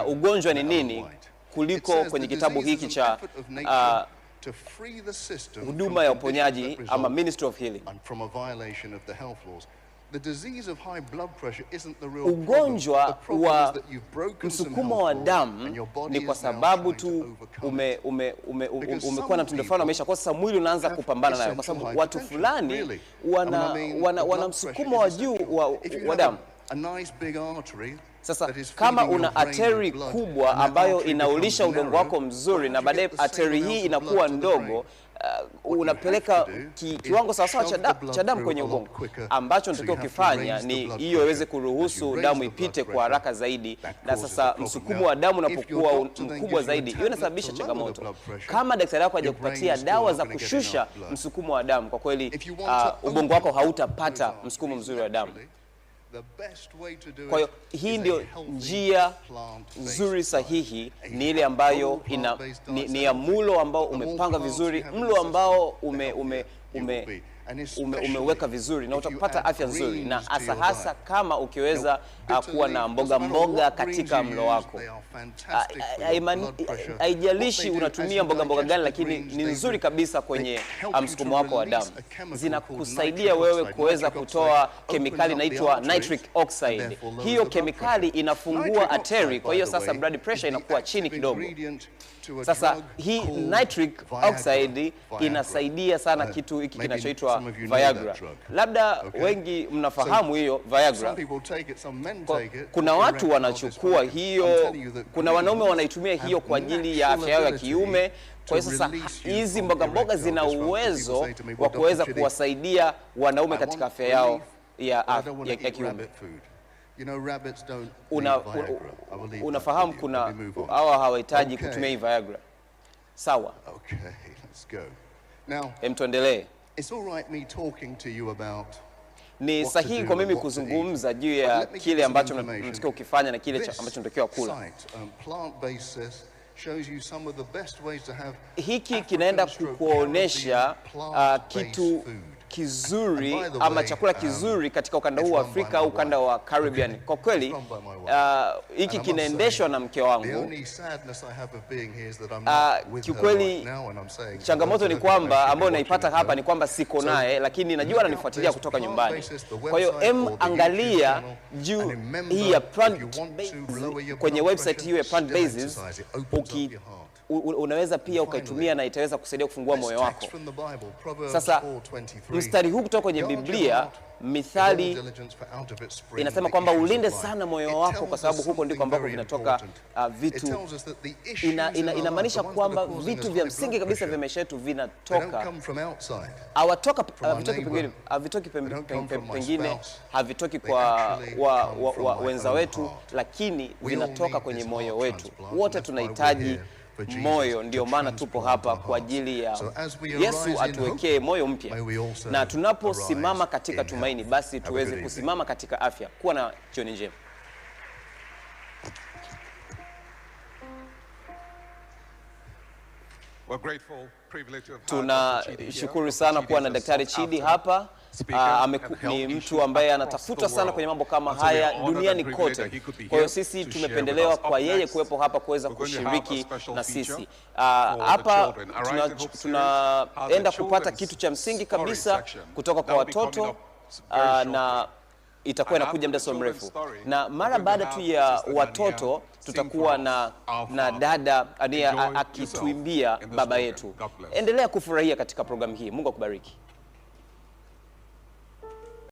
ugonjwa ni nini kuliko kwenye kitabu hiki cha huduma ya uponyaji ama Ministry of Healing. Ugonjwa wa msukumo wa damu ni kwa sababu tu umekuwa na mtindo fulani wa maisha, kwa sasa mwili unaanza kupambana nayo, kwa sababu watu fulani wana msukumo wa juu wa damu. Sasa kama una ateri kubwa ambayo inaulisha udongo wako mzuri, na baadaye ateri hii inakuwa ndogo, unapeleka kiwango sawasawa cha damu kwenye ubongo, ambacho natakiwa kufanya ni hiyo iweze kuruhusu damu ipite kwa haraka zaidi. Na sasa msukumo wa damu unapokuwa mkubwa zaidi, hiyo inasababisha changamoto. Kama daktari wako hajakupatia dawa za kushusha msukumo wa damu, kwa kweli ubongo wako hautapata msukumo mzuri wa damu. Kwa hiyo hii ndio njia nzuri sahihi, ni ile ambayo ni ya mlo ambao umepanga vizuri, mlo ambao umeweka vizuri, na utapata afya nzuri, na hasa kama ukiweza kuwa na mboga katika mlo wako. Haijalishi unatumia mboga gani, lakini ni nzuri kabisa kwenye msukumo wako wa damu. Zinakusaidia wewe kuweza kutoa kemikali inaitwa nitric oxide. Hiyo kemikali inafungua artery, kwa hiyo sasa blood pressure inakuwa chini kidogo. Sasa hii nitric oxide inasaidia sana kitu hiki kinachoitwa Viagra. Labda wengi mnafahamu hiyo Viagra. Kuna watu wanachukua hiyo, kuna wanaume wanaitumia hiyo kwa ajili ya afya yao ya kiume. Kwa hiyo sasa hizi mboga zina uwezo wa kuweza kuwasaidia wanaume katika afya yao ya kiume. Unafahamu kuna hawa hawahitaji kutumia hii Viagra. Sawa. Okay, let's go. Now, tuendelee. It's all right me talking to you about. Ni sahihi kwa mimi kuzungumza juu ya kile ambacho mnatakiwa ukifanya na kile ambacho mnatakiwa kula. Hiki kinaenda kukuonesha kitu kizuri ama chakula kizuri katika ukanda huu wa Afrika au ukanda wa Caribbean. Kwa kweli hiki kinaendeshwa na mke wangu. Kiukweli changamoto ni kwamba ambayo naipata hapa ni kwamba siko naye, lakini najua ananifuatilia kutoka nyumbani. Kwa hiyo angalia juu hii ya plant kwenye website hiyo ya Plant Bases, unaweza pia ukaitumia na itaweza kusaidia kufungua moyo wako. Sasa mstari huu kutoka kwenye Biblia, Mithali inasema kwamba ulinde sana moyo wako, kwa sababu huko ndiko ambako vinatoka vitu. Inamaanisha kwamba vitu vya msingi kabisa vya maisha yetu vinatoka, havitoki pengine, havitoki kwa wenza wetu, lakini vinatoka kwenye moyo wetu. Wote tunahitaji moyo, ndio maana tupo hapa kwa ajili ya Yesu atuwekee moyo mpya. Na tunaposimama katika tumaini, basi tuweze kusimama katika afya. Kuwa na jioni njema. Tunashukuru sana kuwa na Daktari Chidi hapa. Ni mtu ambaye anatafutwa sana kwenye mambo kama haya duniani kote. Kwa hiyo sisi tumependelewa kwa yeye kuwepo hapa kuweza kushiriki na sisi. Hapa tunaenda kupata kitu cha msingi kabisa kutoka kwa watoto, na itakuwa inakuja muda so mrefu. Na mara baada tu ya watoto tutakuwa na dada akituimbia baba yetu. Endelea kufurahia katika programu hii. Mungu akubariki.